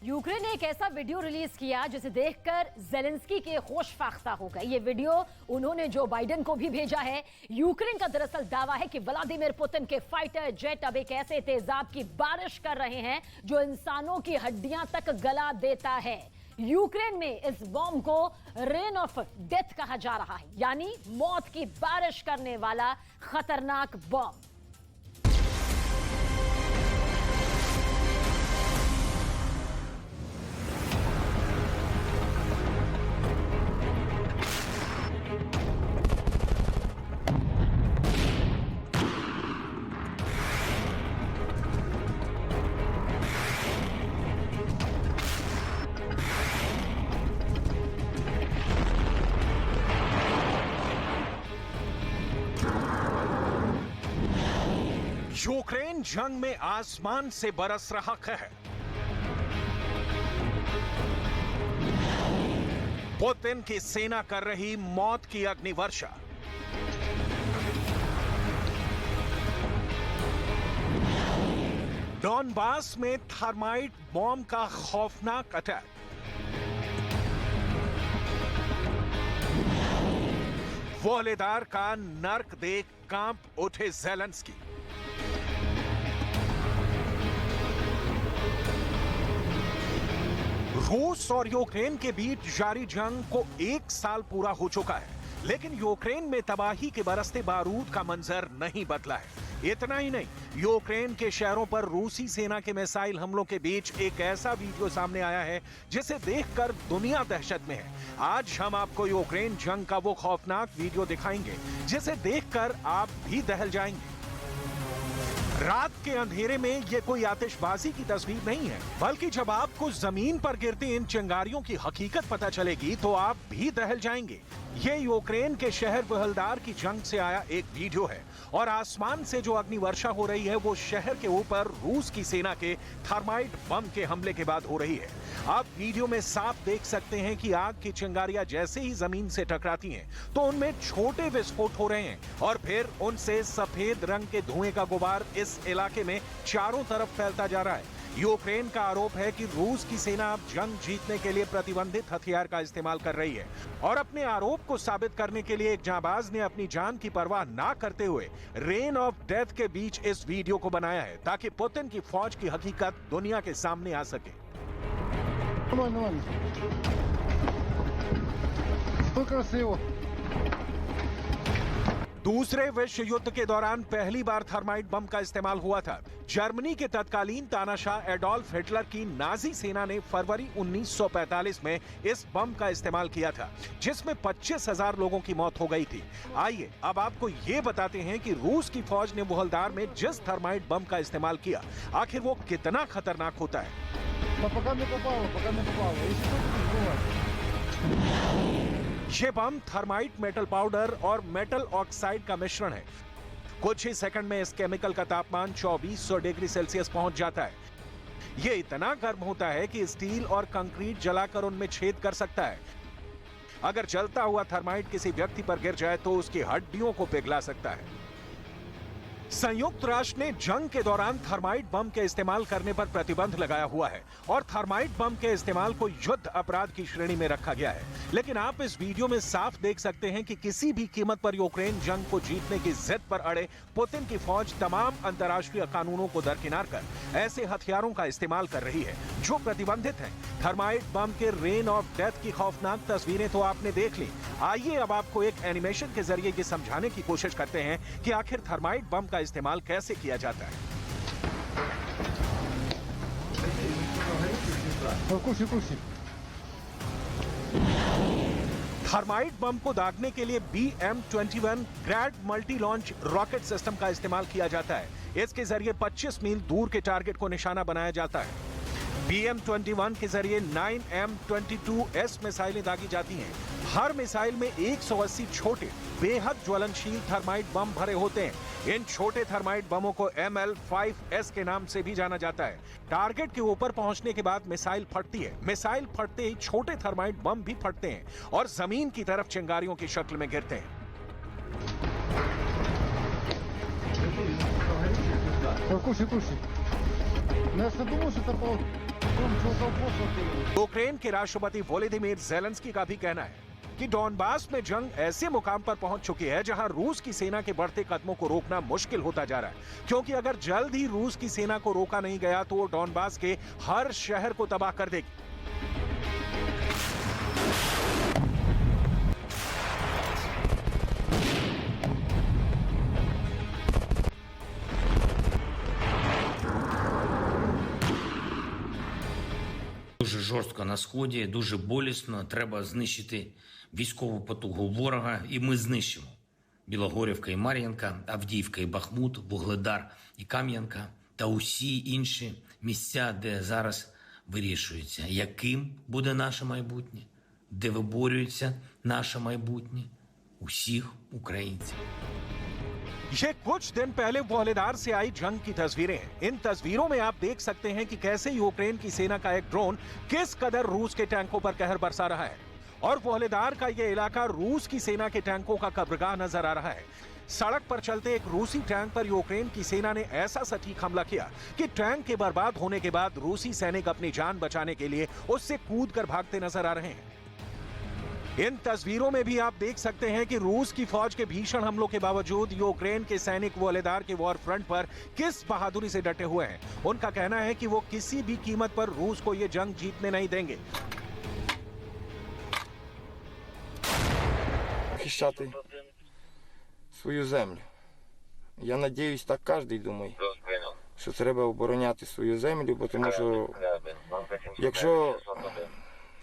Ukraine ने एक ऐसा वीडियो रिलीज किया जिसे देखकर जेलेंस्की के होश फाख्ता हो गए। ये वीडियो उन्होंने जो बाइडेन को भी भेजा है। यूक्रेन का दरअसल दावा है कि व्लादिमीर पुतिन के फाइटर जेट अब एक ऐसे तेजाब की बारिश कर रहे हैं जो इंसानों की हड्डियां तक गला देता है। यूक्रेन में इस बॉम्ब को रेन ऑफ डेथ कहा जा रहा है, यानी मौत की बारिश करने वाला खतरनाक बॉम्ब। यूक्रेन जंग में आसमान से बरस रहा कहर। पुतिन की सेना कर रही मौत की अग्निवर्षा। डॉनबास में थर्माइट बॉम्ब का खौफनाक अटैक। वोहलेदार का नर्क देख कांप उठे जेलेंस्की। रूस और यूक्रेन के बीच जारी जंग को 1 साल पूरा हो चुका है, लेकिन यूक्रेन में तबाही के बरसते बारूद का मंजर नहीं बदला है। इतना ही नहीं, यूक्रेन के शहरों पर रूसी सेना के मिसाइल हमलों के बीच एक ऐसा वीडियो सामने आया है जिसे देखकर दुनिया दहशत में है। आज हम आपको यूक्रेन जंग का वो खौफनाक वीडियो दिखाएंगे जिसे देखकर आप भी दहल जाएंगे। रात के अंधेरे में ये कोई आतिशबाजी की तस्वीर नहीं है, बल्कि जब आपको जमीन पर गिरती इन चिंगारियों की हकीकत पता चलेगी तो आप भी दहल जाएंगे। ये यूक्रेन के शहर वोहलदार की जंग से आया एक वीडियो है और आसमान से जो अग्निवर्षा हो रही है वो शहर के ऊपर रूस की सेना के थर्माइट बम के हमले के बाद हो रही है। आप वीडियो में साफ देख सकते हैं कि आग की चिंगारियां जैसे ही जमीन से टकराती हैं तो उनमें छोटे विस्फोट हो रहे हैं और फिर उनसे सफेद रंग के धुएं का गुबार इस इलाके में चारों तरफ फैलता जा रहा है। यूक्रेन का आरोप है कि रूस की सेना अब जंग जीतने के लिए प्रतिबंधित हथियार का इस्तेमाल कर रही है और अपने आरोप को साबित करने के लिए एक जांबाज ने अपनी जान की परवाह ना करते हुए रेन ऑफ डेथ के बीच इस वीडियो को बनाया है ताकि पुतिन की फौज की हकीकत दुनिया के सामने आ सके। दूसरे विश्व युद्ध के दौरान पहली बार थर्माइट बम का इस्तेमाल हुआ था। जर्मनी के तत्कालीन तानाशाह एडोल्फ हिटलर की नाजी सेना ने फरवरी 1945 में इस बम का इस्तेमाल किया था, जिसमें 25,000 लोगों की मौत हो गई थी। आइए अब आपको ये बताते हैं कि रूस की फौज ने वोहलदार में जिस थर्माइट बम का इस्तेमाल किया, आखिर वो कितना खतरनाक होता है। ये बम थर्माइट मेटल पाउडर और मेटल ऑक्साइड का मिश्रण है। कुछ ही सेकंड में इस केमिकल का तापमान 2400 डिग्री सेल्सियस पहुंच जाता है। ये इतना गर्म होता है कि स्टील और कंक्रीट जलाकर उनमें छेद कर सकता है। अगर जलता हुआ थर्माइट किसी व्यक्ति पर गिर जाए तो उसकी हड्डियों को पिघला सकता है। संयुक्त राष्ट्र ने जंग के दौरान थर्माइट बम के इस्तेमाल करने पर प्रतिबंध लगाया हुआ है और थर्माइट बम के इस्तेमाल को युद्ध अपराध की श्रेणी में रखा गया है। लेकिन आप इस वीडियो में साफ देख सकते हैं कि किसी भी कीमत पर यूक्रेन जंग को जीतने की जिद पर अड़े पुतिन की फौज तमाम अंतर्राष्ट्रीय कानूनों को दरकिनार कर ऐसे हथियारों का इस्तेमाल कर रही है जो प्रतिबंधित हैं। थर्माइट बम के रेन ऑफ डेथ की खौफनाक तस्वीरें तो आपने देख ली। आइए अब आपको एक एनिमेशन के जरिए ये समझाने की कोशिश करते हैं कि आखिर थर्माइट बम का इस्तेमाल कैसे किया जाता है। थर्माइट बम को दागने के लिए BM-21 Grad multi launch rocket system का इस्तेमाल किया जाता है। इसके जरिए 25 मील दूर के टारगेट को निशाना बनाया जाता है। BM-21 के जरिए 9M-22S मिसाइलें दागी जाती हैं। हर मिसाइल में 180 छोटे बेहद ज्वलनशील थर्माइट बम भरे होते हैं। इन छोटे थर्माइट बमों को ML5S के नाम से भी जाना जाता है। टारगेट के ऊपर पहुंचने के बाद मिसाइल फटती है। मिसाइल फटते ही छोटे थर्माइट बम भी फटते हैं और जमीन की तरफ चिंगारियों की शक्ल में गिरते हैं। Кушай. Ну, я думал, что это यूक्रेन के राष्ट्रपति वोलोदिमीर ज़ेलेंस्की का भी कहना है कि डॉनबास में जंग ऐसे मुकाम पर पहुंच चुकी है जहां रूस की सेना के बढ़ते कदमों को रोकना मुश्किल होता जा रहा है, क्योंकि अगर जल्द ही रूस की सेना को रोका नहीं गया तो वो डॉनबास के हर शहर को तबाह कर देगी। Дуже жорстко на сході, дуже болісно. Треба знищити військову потугу ворога, і ми знищимо Білогорівка і Мар'їнка, Авдіївка і Бахмут, Вугледар і Кам'янка та усі інші місця, де зараз вирішується, яким буде наше майбутнє, де виборюється наше майбутнє усіх українців. ये कुछ दिन पहले वोहलेदार से आई जंग की तस्वीरें हैं। इन तस्वीरों में आप देख सकते हैं कि कैसे यूक्रेन की सेना का एक ड्रोन किस कदर रूस के टैंकों पर कहर बरसा रहा है और वोहलेदार का यह इलाका रूस की सेना के टैंकों का कब्रगाह नजर आ रहा है। सड़क पर चलते एक रूसी टैंक पर यूक्रेन की सेना ने ऐसा सटीक हमला किया कि टैंक के बर्बाद होने के बाद रूसी सैनिक अपनी जान बचाने के लिए उससे कूद कर भागते नजर आ रहे हैं। इन तस्वीरों में भी आप देख सकते हैं कि रूस की फौज के भीषण हमलों के बावजूद यूक्रेन के सैनिक वोहलेदार के वॉर फ्रंट पर किस बहादुरी से डटे हुए हैं। उनका कहना है कि वो किसी भी कीमत पर रूस को ये जंग जीतने नहीं देंगे। Захищати свою землю. Я надіюсь, так кожен думає, що треба обороняти свою землю, тому що якщо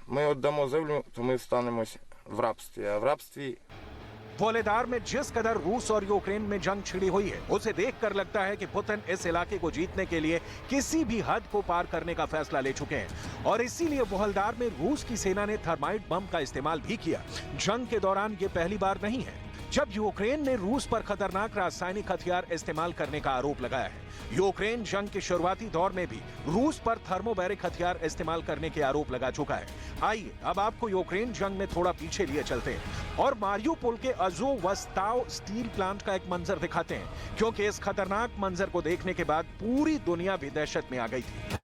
ми віддамо землю, то ми встанемось в рабстві, а в рабстві वोहलेदार में जिस कदर रूस और यूक्रेन में जंग छिड़ी हुई है, उसे देखकर लगता है कि पुतिन इस इलाके को जीतने के लिए किसी भी हद को पार करने का फैसला ले चुके हैं और इसीलिए वोहलेदार में रूस की सेना ने थर्माइट बम का इस्तेमाल भी किया। जंग के दौरान ये पहली बार नहीं है जब यूक्रेन ने रूस पर खतरनाक रासायनिक हथियार इस्तेमाल करने का आरोप लगाया है। यूक्रेन जंग के शुरुआती दौर में भी रूस पर थर्मोबैरिक हथियार इस्तेमाल करने के आरोप लगा चुका है। आइए अब आपको यूक्रेन जंग में थोड़ा पीछे लिए चलते हैं और मारियुपोल के अज़ोवस्ताव स्टील प्लांट का एक मंजर दिखाते हैं, क्योंकि इस खतरनाक मंजर को देखने के बाद पूरी दुनिया भी दहशत में आ गई थी।